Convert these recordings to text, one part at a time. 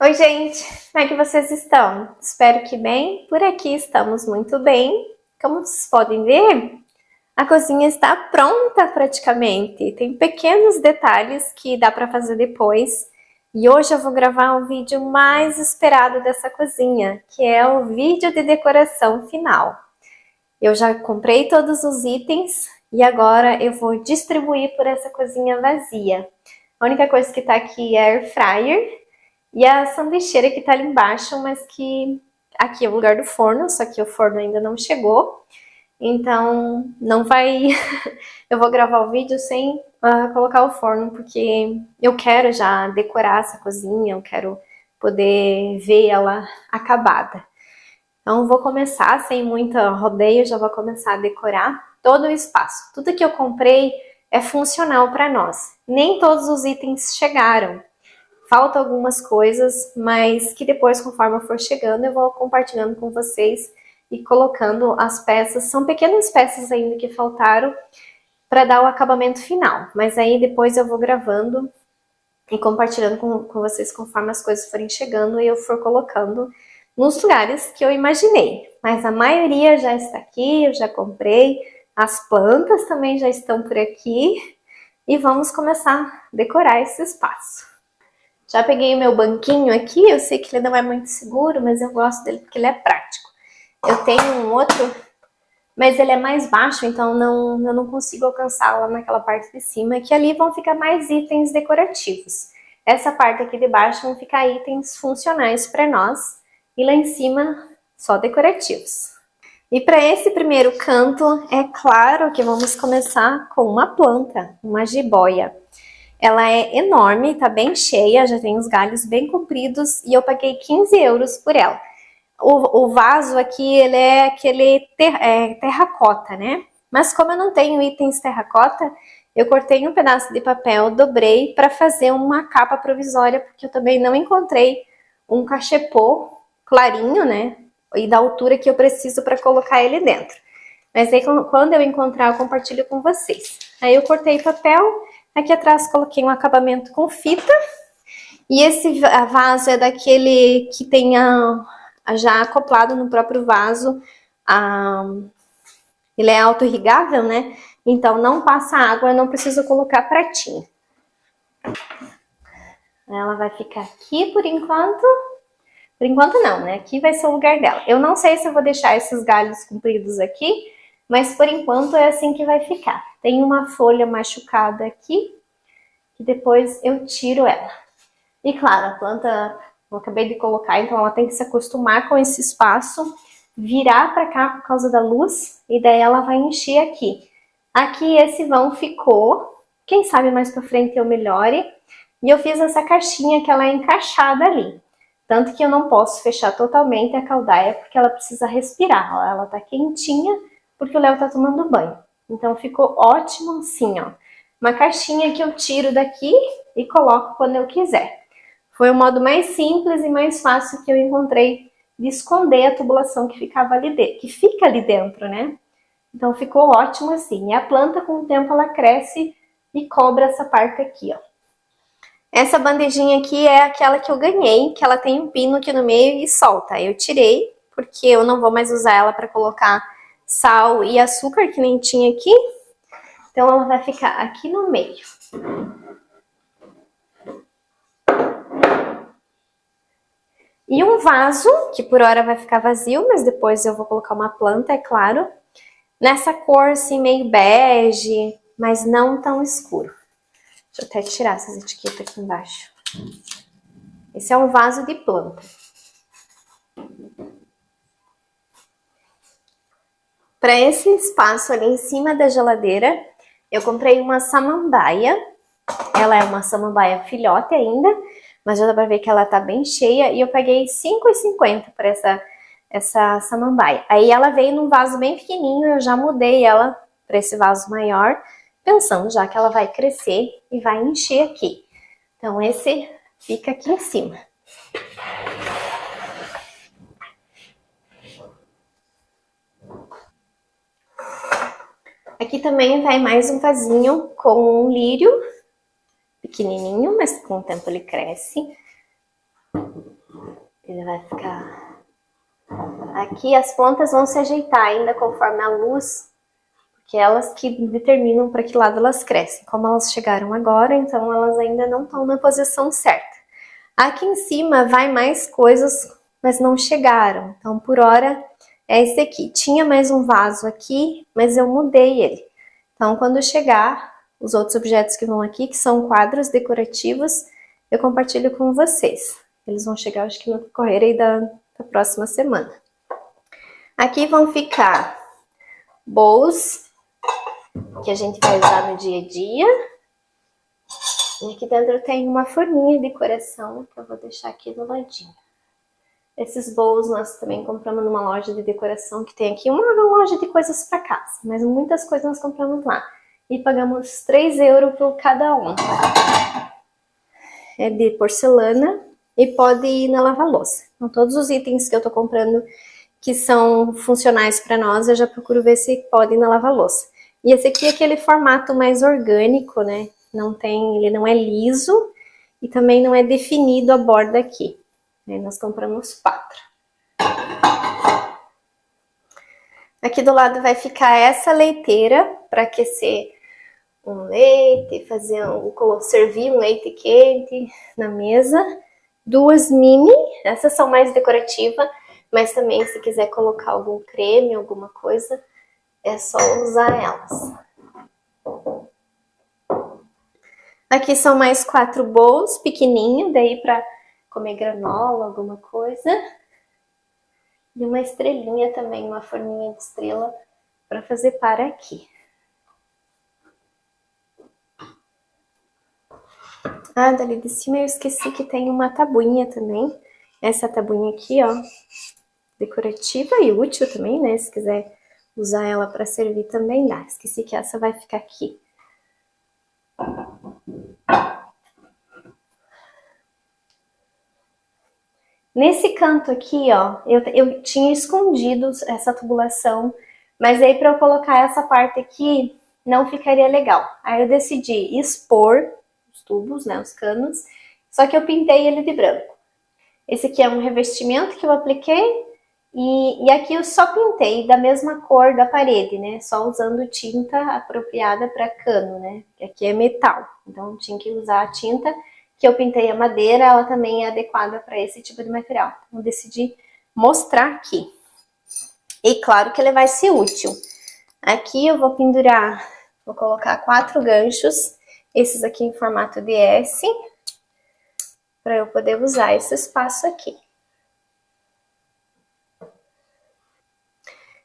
Oi, gente! Como é que vocês estão? Espero que bem. Por aqui estamos muito bem. Como vocês podem ver, a cozinha está pronta praticamente. Tem pequenos detalhes que dá para fazer depois. E hoje eu vou gravar o vídeo mais esperado dessa cozinha, que é o vídeo de decoração final. Eu já comprei todos os itens e agora eu vou distribuir por essa cozinha vazia. A única coisa que está aqui é a air fryer e a sanduicheira que tá ali embaixo, mas que aqui é o lugar do forno, só que o forno ainda não chegou. Então não vai... eu vou gravar o vídeo sem colocar o forno, porque eu quero já decorar essa cozinha, eu quero poder ver ela acabada. Então vou começar sem muita rodeio, já vou começar a decorar todo o espaço. Tudo que eu comprei é funcional para nós. Nem todos os itens chegaram. Faltam algumas coisas, mas que depois, conforme eu for chegando, eu vou compartilhando com vocês e colocando as peças. São pequenas peças ainda que faltaram para dar o acabamento final. Mas aí depois eu vou gravando e compartilhando com vocês conforme as coisas forem chegando e eu for colocando nos lugares que eu imaginei. Mas a maioria já está aqui, eu já comprei. As plantas também já estão por aqui. E vamos começar a decorar esse espaço. Já peguei o meu banquinho aqui, eu sei que ele não é muito seguro, mas eu gosto dele porque ele é prático. Eu tenho um outro, mas ele é mais baixo, então eu não consigo alcançar lá naquela parte de cima, que ali vão ficar mais itens decorativos. Essa parte aqui de baixo vão ficar itens funcionais para nós, e lá em cima só decorativos. E para esse primeiro canto, é claro que vamos começar com uma planta, uma jiboia. Ela é enorme, tá bem cheia, já tem os galhos bem compridos e eu paguei 15 euros por ela. O vaso aqui, ele é aquele terracota, né? Mas como eu não tenho itens terracota, eu cortei um pedaço de papel, dobrei para fazer uma capa provisória, porque eu também não encontrei um cachepô clarinho, né? E da altura que eu preciso para colocar ele dentro. Mas aí quando eu encontrar, eu compartilho com vocês. Aí eu cortei papel. Aqui atrás coloquei um acabamento com fita. E esse vaso é daquele que tem já acoplado no próprio vaso. Ele é auto-irrigável, né? Então não passa água, eu não preciso colocar pratinho. Ela vai ficar aqui por enquanto. Por enquanto não, né? Aqui vai ser o lugar dela. Eu não sei se eu vou deixar esses galhos compridos aqui, mas por enquanto é assim que vai ficar. Tem uma folha machucada aqui, que depois eu tiro ela. E claro, a planta eu acabei de colocar, então ela tem que se acostumar com esse espaço, virar para cá por causa da luz, e daí ela vai encher aqui. Aqui esse vão ficou, quem sabe mais para frente eu melhore, e eu fiz essa caixinha que ela é encaixada ali. Tanto que eu não posso fechar totalmente a caldaia, porque ela precisa respirar. Ó, ela tá quentinha, porque o Léo tá tomando banho. Então ficou ótimo assim, ó. Uma caixinha que eu tiro daqui e coloco quando eu quiser. Foi o modo mais simples e mais fácil que eu encontrei de esconder a tubulação que ficava ali dentro, que fica ali dentro, né? Então ficou ótimo assim. E a planta, com o tempo, ela cresce e cobre essa parte aqui, ó. Essa bandejinha aqui é aquela que eu ganhei, que ela tem um pino aqui no meio e solta. Eu tirei, porque eu não vou mais usar ela para colocar sal e açúcar, que nem tinha aqui. Então ela vai ficar aqui no meio. E um vaso, que por hora vai ficar vazio, mas depois eu vou colocar uma planta, é claro. Nessa cor assim, meio bege, mas não tão escuro. Deixa eu até tirar essas etiquetas aqui embaixo. Esse é um vaso de planta. Para esse espaço ali em cima da geladeira, eu comprei uma samambaia. Ela é uma samambaia filhote ainda, mas já dá pra ver que ela tá bem cheia. E eu paguei R$5,50 por essa samambaia. Aí ela veio num vaso bem pequenininho, eu já mudei ela para esse vaso maior, pensando já que ela vai crescer e vai encher aqui. Então esse fica aqui em cima. Aqui também vai mais um vasinho com um lírio, pequenininho, mas com o tempo ele cresce. Ele vai ficar... Aqui as plantas vão se ajeitar ainda conforme a luz, porque elas que determinam para que lado elas crescem. Como elas chegaram agora, então elas ainda não estão na posição certa. Aqui em cima vai mais coisas, mas não chegaram. Então, por hora, é esse aqui. Tinha mais um vaso aqui, mas eu mudei ele. Então, quando chegar os outros objetos que vão aqui, que são quadros decorativos, eu compartilho com vocês. Eles vão chegar, acho que no decorrer aí da próxima semana. Aqui vão ficar bowls, que a gente vai usar no dia a dia. E aqui dentro tem uma forminha de decoração, que eu vou deixar aqui do ladinho. Esses bowls nós também compramos numa loja de decoração que tem aqui, uma loja de coisas para casa, mas muitas coisas nós compramos lá. E pagamos 3 € por cada um. É de porcelana e pode ir na lava-louça. Então, todos os itens que eu tô comprando que são funcionais para nós, eu já procuro ver se pode ir na lava-louça. E esse aqui é aquele formato mais orgânico, né? Ele não é liso e também não é definido a borda aqui. Nós compramos 4. Aqui do lado vai ficar essa leiteira para aquecer um leite, servir um leite quente na mesa. 2 mini, essas são mais decorativas, mas também se quiser colocar algum creme, alguma coisa, é só usar elas. Aqui são mais 4 bowls pequenininhos, daí para comer granola, alguma coisa. E uma estrelinha também, uma forminha de estrela para fazer para aqui. Ah, dali de cima eu esqueci que tem uma tabuinha também. Essa tabuinha aqui, ó, decorativa e útil também, né? Se quiser usar ela para servir também dá. Esqueci que essa vai ficar aqui. Nesse canto aqui, ó, eu tinha escondido essa tubulação, mas aí para eu colocar essa parte aqui não ficaria legal. Aí eu decidi expor os tubos, né, os canos, só que eu pintei ele de branco. Esse aqui é um revestimento que eu apliquei e aqui eu só pintei da mesma cor da parede, né, só usando tinta apropriada para cano, né, que aqui é metal, então tinha que usar a tinta que eu pintei a madeira, ela também é adequada para esse tipo de material. Então, eu decidi mostrar aqui. E claro que ele vai ser útil. Aqui eu vou pendurar, vou colocar 4 ganchos, esses aqui em formato de S, para eu poder usar esse espaço aqui.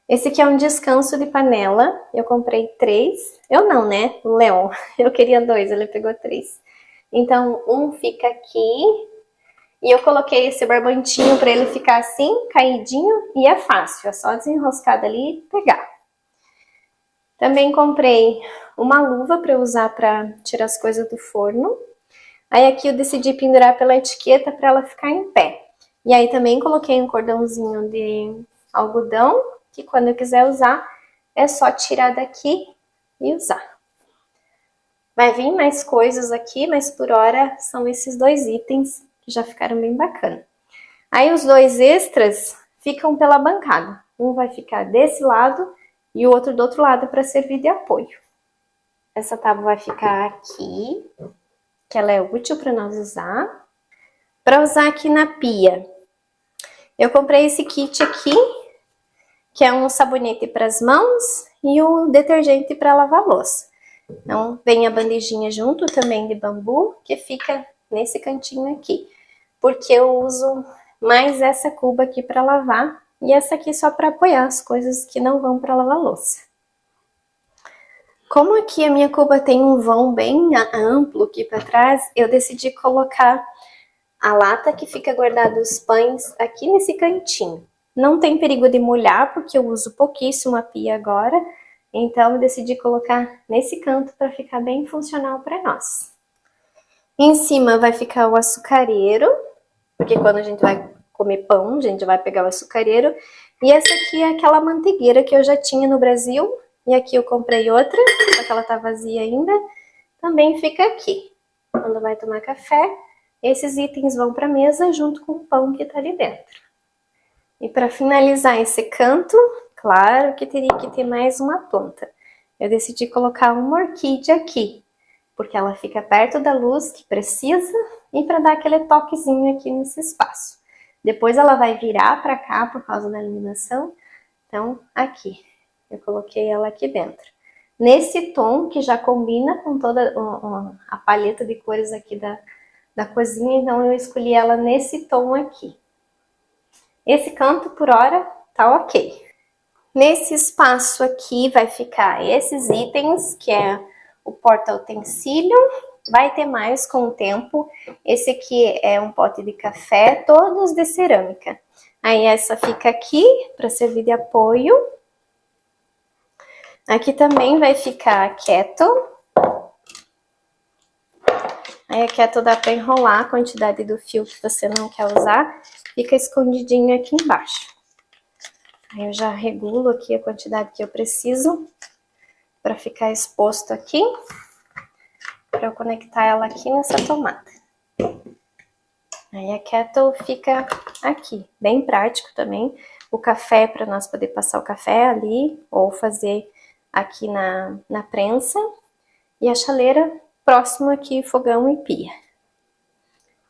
Esse aqui é um descanso de panela, eu comprei 3, eu não, né, o Leon, eu queria 2, ele pegou 3. Então, um fica aqui, e eu coloquei esse barbantinho para ele ficar assim, caidinho, e é fácil, é só desenroscar dali e pegar. Também comprei uma luva para eu usar para tirar as coisas do forno. Aí aqui eu decidi pendurar pela etiqueta para ela ficar em pé. E aí também coloquei um cordãozinho de algodão, que quando eu quiser usar, é só tirar daqui e usar. Vai vir mais coisas aqui, mas por hora são esses 2 itens que já ficaram bem bacana. Aí os 2 extras ficam pela bancada. Um vai ficar desse lado e o outro do outro lado para servir de apoio. Essa tábua vai ficar aqui, que ela é útil para nós usar. Para usar aqui na pia, eu comprei esse kit aqui, que é um sabonete para as mãos e um detergente para lavar louça. Então, vem a bandejinha junto também de bambu, que fica nesse cantinho aqui. Porque eu uso mais essa cuba aqui para lavar e essa aqui só para apoiar as coisas que não vão para lavar louça. Como aqui a minha cuba tem um vão bem amplo aqui para trás, eu decidi colocar a lata que fica guardada os pães aqui nesse cantinho. Não tem perigo de molhar, porque eu uso pouquíssimo a pia agora. Então, eu decidi colocar nesse canto para ficar bem funcional para nós. Em cima vai ficar o açucareiro, porque quando a gente vai comer pão, a gente vai pegar o açucareiro. E essa aqui é aquela manteigueira que eu já tinha no Brasil. E aqui eu comprei outra, só que ela tá vazia ainda. Também fica aqui. Quando vai tomar café, esses itens vão para a mesa junto com o pão que está ali dentro. E para finalizar esse canto, claro que teria que ter mais uma planta. Eu decidi colocar uma orquídea aqui, porque ela fica perto da luz que precisa e para dar aquele toquezinho aqui nesse espaço. Depois ela vai virar para cá por causa da iluminação, então aqui, eu coloquei ela aqui dentro. Nesse tom que já combina com toda a paleta de cores aqui da cozinha, então eu escolhi ela nesse tom aqui. Esse canto por hora tá ok. Nesse espaço aqui vai ficar esses itens, que é o porta-utensílio, vai ter mais com o tempo. Esse aqui é um pote de café, todos de cerâmica. Aí essa fica aqui para servir de apoio. Aqui também vai ficar a kettle. Aí a kettle dá para enrolar a quantidade do fio que você não quer usar, fica escondidinho aqui embaixo. Aí eu já regulo aqui a quantidade que eu preciso para ficar exposto aqui, para eu conectar ela aqui nessa tomada. Aí a kettle fica aqui, bem prático também. O café, para nós poder passar o café ali, ou fazer aqui na prensa. E a chaleira próximo aqui, fogão e pia.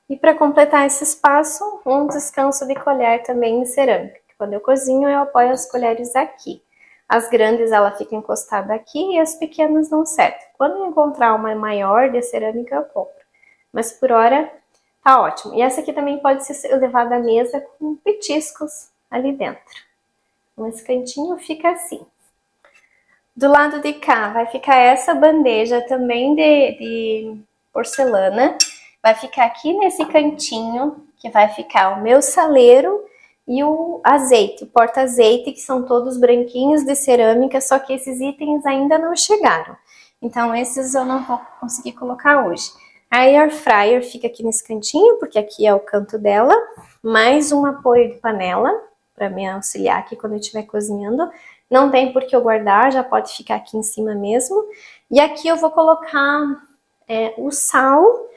E para completar esse espaço, um descanso de colher também em cerâmica. Quando eu cozinho, eu apoio as colheres aqui. As grandes, ela fica encostada aqui e as pequenas não servem. Quando eu encontrar uma maior de cerâmica, eu compro. Mas por hora, tá ótimo. E essa aqui também pode ser levada à mesa com petiscos ali dentro. Então, esse cantinho fica assim. Do lado de cá vai ficar essa bandeja também de porcelana. Vai ficar aqui nesse cantinho, que vai ficar o meu saleiro e o azeite, o porta-azeite, que são todos branquinhos de cerâmica, só que esses itens ainda não chegaram. Então esses eu não vou conseguir colocar hoje. A air fryer fica aqui nesse cantinho, porque aqui é o canto dela. Mais um apoio de panela, para me auxiliar aqui quando eu estiver cozinhando. Não tem por que eu guardar, já pode ficar aqui em cima mesmo. E aqui eu vou colocar o sal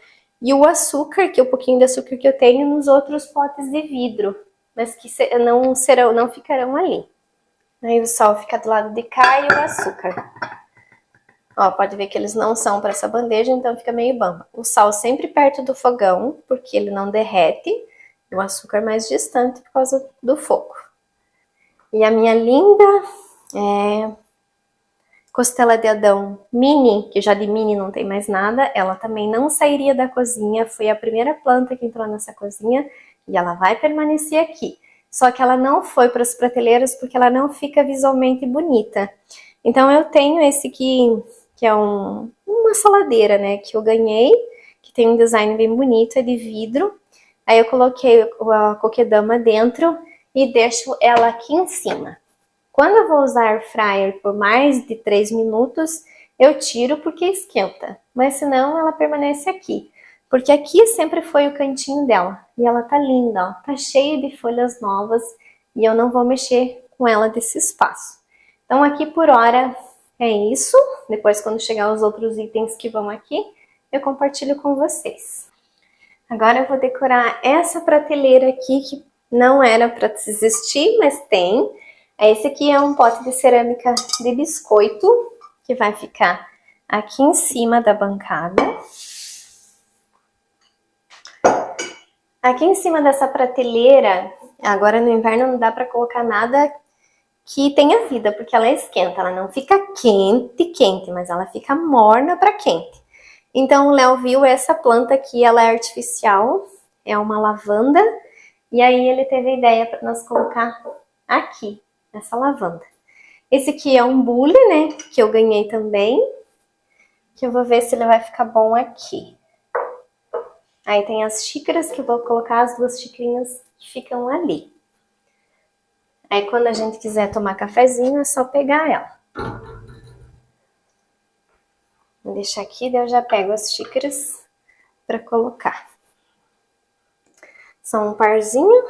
e o açúcar, que é o pouquinho de açúcar que eu tenho nos outros potes de vidro, mas que não ficarão ali. Aí o sal fica do lado de cá e o açúcar. Ó, pode ver que eles não são para essa bandeja, então fica meio bamba. O sal sempre perto do fogão, porque ele não derrete. E o açúcar mais distante por causa do fogo. E a minha linda costela de Adão mini, que já de mini não tem mais nada, ela também não sairia da cozinha, foi a primeira planta que entrou nessa cozinha e ela vai permanecer aqui. Só que ela não foi para as prateleiras porque ela não fica visualmente bonita. Então eu tenho esse aqui, que é uma saladeira, né, que eu ganhei, que tem um design bem bonito, é de vidro. Aí eu coloquei a coquedama dentro e deixo ela aqui em cima. Quando eu vou usar air fryer por mais de 3 minutos, eu tiro porque esquenta. Mas senão ela permanece aqui. Porque aqui sempre foi o cantinho dela. E ela tá linda, ó. Tá cheia de folhas novas. E eu não vou mexer com ela desse espaço. Então aqui por hora é isso. Depois quando chegar os outros itens que vão aqui, eu compartilho com vocês. Agora eu vou decorar essa prateleira aqui que não era para existir, mas tem. Esse aqui é um pote de cerâmica de biscoito, que vai ficar aqui em cima da bancada. Aqui em cima dessa prateleira, agora no inverno não dá para colocar nada que tenha vida, porque ela esquenta. Ela não fica quente, mas ela fica morna para quente. Então o Léo viu essa planta aqui, ela é artificial, é uma lavanda. E aí ele teve a ideia para nós colocar aqui, essa lavanda. Esse aqui é um bule, né, que eu ganhei também, que eu vou ver se ele vai ficar bom aqui. Aí tem as xícaras que eu vou colocar, as 2 xicrinhas que ficam ali. Aí quando a gente quiser tomar cafezinho, é só pegar ela. Vou deixar aqui, daí eu já pego as xícaras para colocar. São um parzinho.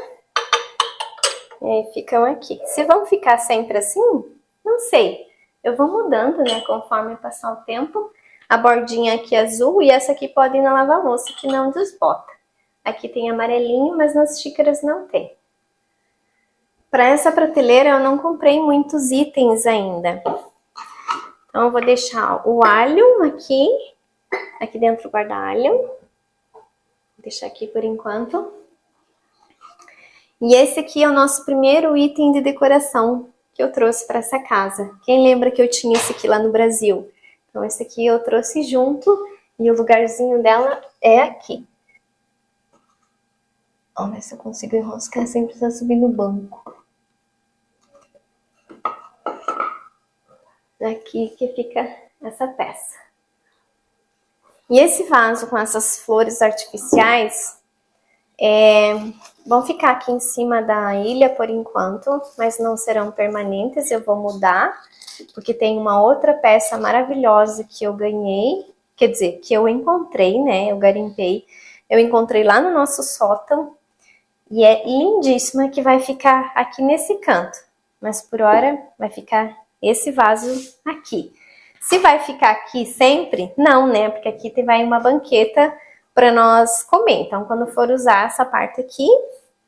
E aí ficam aqui. Se vão ficar sempre assim, não sei. Eu vou mudando, né, conforme passar o tempo. A bordinha aqui azul e essa aqui pode ir na lava-louça, que não desbota. Aqui tem amarelinho, mas nas xícaras não tem. Para essa prateleira eu não comprei muitos itens ainda. Então eu vou deixar o alho aqui dentro do guarda-alho. Vou deixar aqui por enquanto. E esse aqui é o nosso primeiro item de decoração que eu trouxe para essa casa. Quem lembra que eu tinha esse aqui lá no Brasil? Então esse aqui eu trouxe junto e o lugarzinho dela é aqui. Vamos ver se eu consigo enroscar sem precisar subir no banco. Aqui que fica essa peça. E esse vaso com essas flores artificiais vão ficar aqui em cima da ilha por enquanto, mas não serão permanentes, eu vou mudar, porque tem uma outra peça maravilhosa que eu ganhei, quer dizer, que eu encontrei, né, eu garimpei, eu encontrei lá no nosso sótão, e é lindíssima, que vai ficar aqui nesse canto, mas por hora vai ficar esse vaso aqui. Se vai ficar aqui sempre? Não, né, porque aqui vai uma banqueta para nós comer. Então, quando for usar essa parte aqui,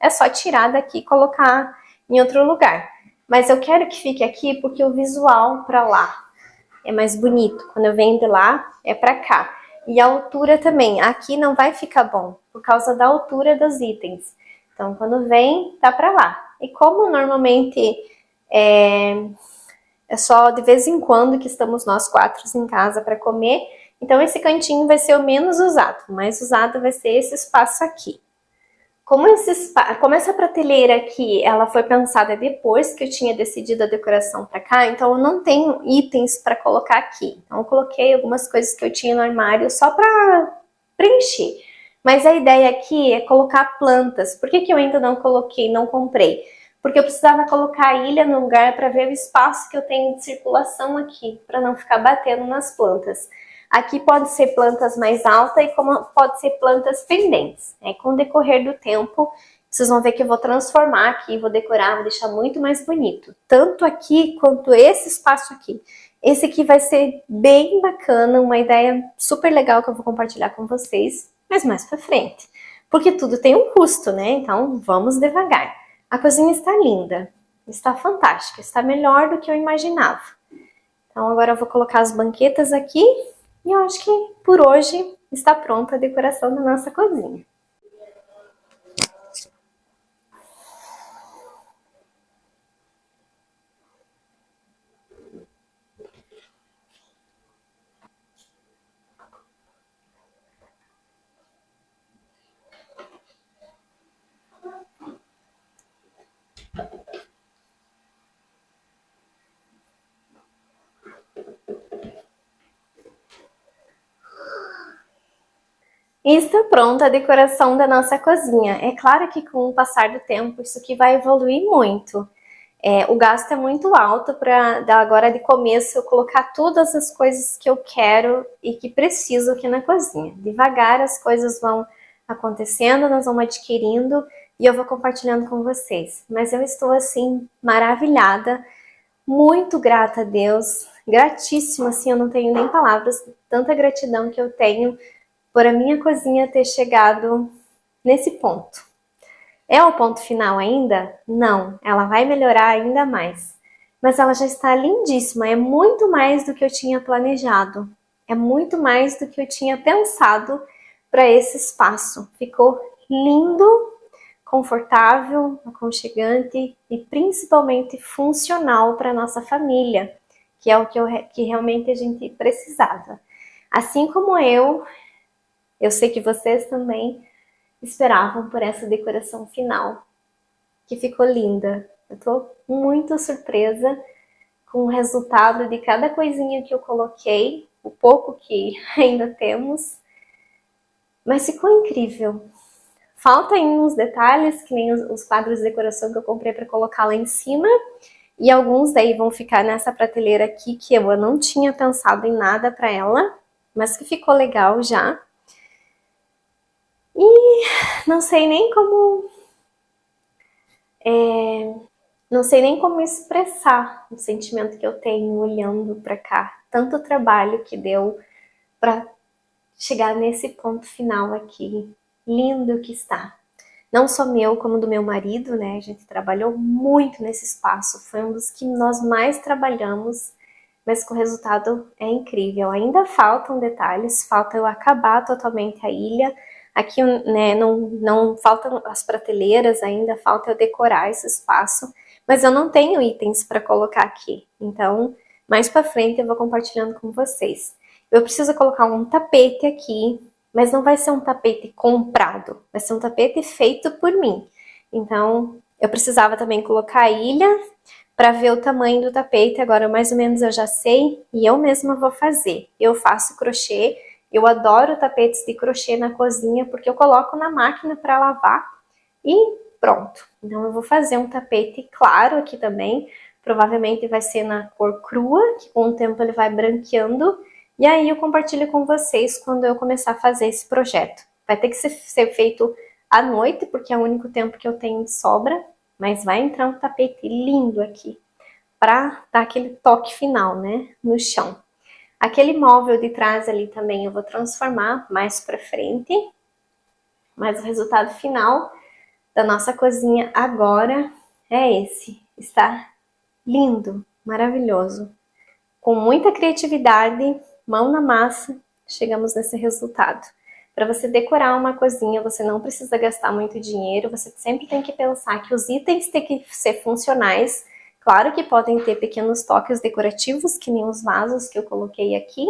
é só tirar daqui e colocar em outro lugar. Mas eu quero que fique aqui porque o visual para lá é mais bonito. Quando eu venho de lá, é para cá. E a altura também. Aqui não vai ficar bom, por causa da altura dos itens. Então, quando vem, tá para lá. E como normalmente é só de vez em quando que estamos nós quatro em casa para comer, então esse cantinho vai ser o menos usado. O mais usado vai ser esse espaço aqui. Como essa prateleira aqui, ela foi pensada depois que eu tinha decidido a decoração para cá, então eu não tenho itens para colocar aqui. Então eu coloquei algumas coisas que eu tinha no armário só para preencher. Mas a ideia aqui é colocar plantas. Por que eu ainda não coloquei, não comprei? Porque eu precisava colocar a ilha no lugar para ver o espaço que eu tenho de circulação aqui, para não ficar batendo nas plantas. Aqui pode ser plantas mais altas e como pode ser plantas pendentes. Com o decorrer do tempo, vocês vão ver que eu vou transformar aqui, vou decorar, vou deixar muito mais bonito. Tanto aqui quanto esse espaço aqui. Esse aqui vai ser bem bacana, uma ideia super legal que eu vou compartilhar com vocês, mas mais pra frente. Porque tudo tem um custo, né? Então vamos devagar. A cozinha está linda, está fantástica, está melhor do que eu imaginava. Então agora eu vou colocar as banquetas aqui. E eu acho que por hoje está pronta a decoração da nossa cozinha. E está pronta a decoração da nossa cozinha. É claro que com o passar do tempo isso aqui vai evoluir muito. O gasto é muito alto para agora de começo eu colocar todas as coisas que eu quero e que preciso aqui na cozinha. Devagar as coisas vão acontecendo, nós vamos adquirindo e eu vou compartilhando com vocês. Mas eu estou assim maravilhada, muito grata a Deus, gratíssima, assim, eu não tenho nem palavras, tanta gratidão que eu tenho por a minha cozinha ter chegado nesse ponto. É o ponto final ainda? Não, ela vai melhorar ainda mais. Mas ela já está lindíssima, é muito mais do que eu tinha planejado. É muito mais do que eu tinha pensado para esse espaço. Ficou lindo, confortável, aconchegante e principalmente funcional para nossa família, que é o que realmente a gente precisava. Assim como eu sei que vocês também esperavam por essa decoração final, que ficou linda. Eu tô muito surpresa com o resultado de cada coisinha que eu coloquei, o pouco que ainda temos, mas ficou incrível. Falta ainda uns detalhes, que nem os quadros de decoração que eu comprei para colocar lá em cima, e alguns daí vão ficar nessa prateleira aqui, que eu não tinha pensado em nada para ela, mas que ficou legal já. E não sei nem como expressar o sentimento que eu tenho olhando para cá. Tanto trabalho que deu para chegar nesse ponto final aqui. lindo que está. Não só meu, como do meu marido, né? A gente trabalhou muito nesse espaço, foi um dos que nós mais trabalhamos, mas o resultado é incrível. Ainda faltam detalhes, falta eu acabar totalmente a ilha. Aqui, né, não faltam as prateleiras ainda, falta eu decorar esse espaço, mas eu não tenho itens para colocar aqui. Então, mais para frente eu vou compartilhando com vocês. Eu preciso colocar um tapete aqui, mas não vai ser um tapete comprado, vai ser um tapete feito por mim. Então, eu precisava também colocar a ilha para ver o tamanho do tapete. Agora, mais ou menos, eu já sei e eu mesma vou fazer. Eu faço crochê, eu adoro tapetes de crochê na cozinha porque eu coloco na máquina para lavar e pronto. Então, eu vou fazer um tapete claro aqui também. Provavelmente vai ser na cor crua, que com o tempo ele vai branqueando. E aí eu compartilho com vocês quando eu começar a fazer esse projeto. Vai ter que ser feito à noite, porque é o único tempo que eu tenho de sobra, mas vai entrar um tapete lindo aqui, para dar aquele toque final, né, no chão. Aquele móvel de trás ali também eu vou transformar mais pra frente, mas o resultado final da nossa cozinha agora é esse. Está lindo, maravilhoso. Com muita criatividade, mão na massa, chegamos nesse resultado. Para você decorar uma cozinha, você não precisa gastar muito dinheiro, você sempre tem que pensar que os itens têm que ser funcionais. Claro que podem ter pequenos toques decorativos, que nem os vasos que eu coloquei aqui,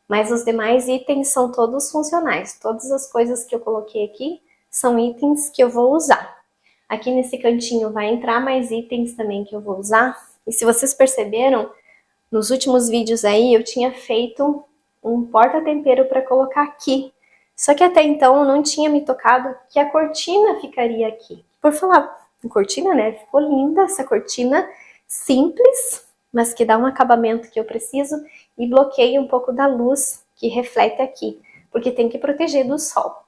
mas os demais itens são todos funcionais. Todas as coisas que eu coloquei aqui são itens que eu vou usar. Aqui nesse cantinho vai entrar mais itens também que eu vou usar. E se vocês perceberam, nos últimos vídeos aí eu tinha feito um porta-tempero para colocar aqui. Só que até então eu não tinha me tocado que a cortina ficaria aqui. Por falar em cortina, né? Ficou linda essa cortina, simples, mas que dá um acabamento que eu preciso e bloqueia um pouco da luz que reflete aqui, porque tem que proteger do sol.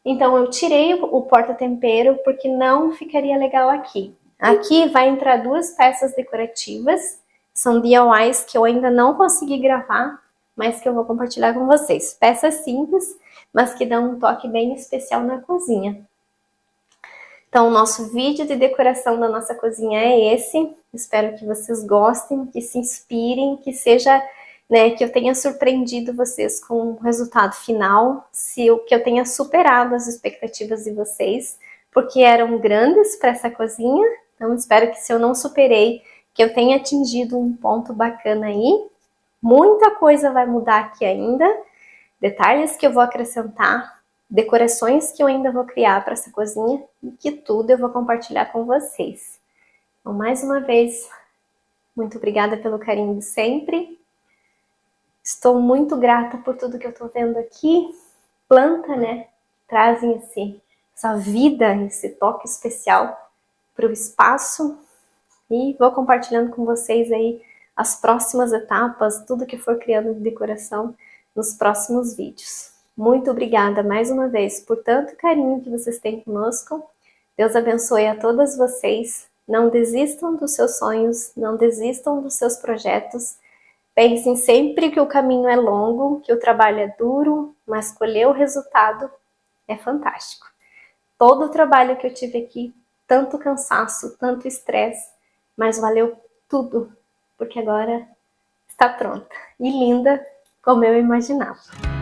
Então eu tirei o porta-tempero porque não ficaria legal aqui. Aqui vai entrar duas peças decorativas, são DIYs que eu ainda não consegui gravar, mas que eu vou compartilhar com vocês. Peças simples, mas que dão um toque bem especial na cozinha. Então, o nosso vídeo de decoração da nossa cozinha é esse. Espero que vocês gostem, que se inspirem, que seja, né, que eu tenha surpreendido vocês com o resultado final, que eu tenha superado as expectativas de vocês, porque eram grandes para essa cozinha. Então, espero que se eu não superei, que eu tenha atingido um ponto bacana aí. Muita coisa vai mudar aqui ainda, detalhes que eu vou acrescentar, decorações que eu ainda vou criar para essa cozinha e que tudo eu vou compartilhar com vocês. Então, mais uma vez, muito obrigada pelo carinho de sempre. Estou muito grata por tudo que eu estou vendo aqui. Planta, né? Trazem essa vida, esse toque especial para o espaço. E vou compartilhando com vocês aí as próximas etapas, tudo que for criando de decoração nos próximos vídeos. Muito obrigada mais uma vez por tanto carinho que vocês têm conosco. Deus abençoe a todas vocês. Não desistam dos seus sonhos, não desistam dos seus projetos. Pensem sempre que o caminho é longo, que o trabalho é duro, mas colher o resultado é fantástico. Todo o trabalho que eu tive aqui, tanto cansaço, tanto estresse, mas valeu tudo, porque agora está pronta e linda como eu imaginava.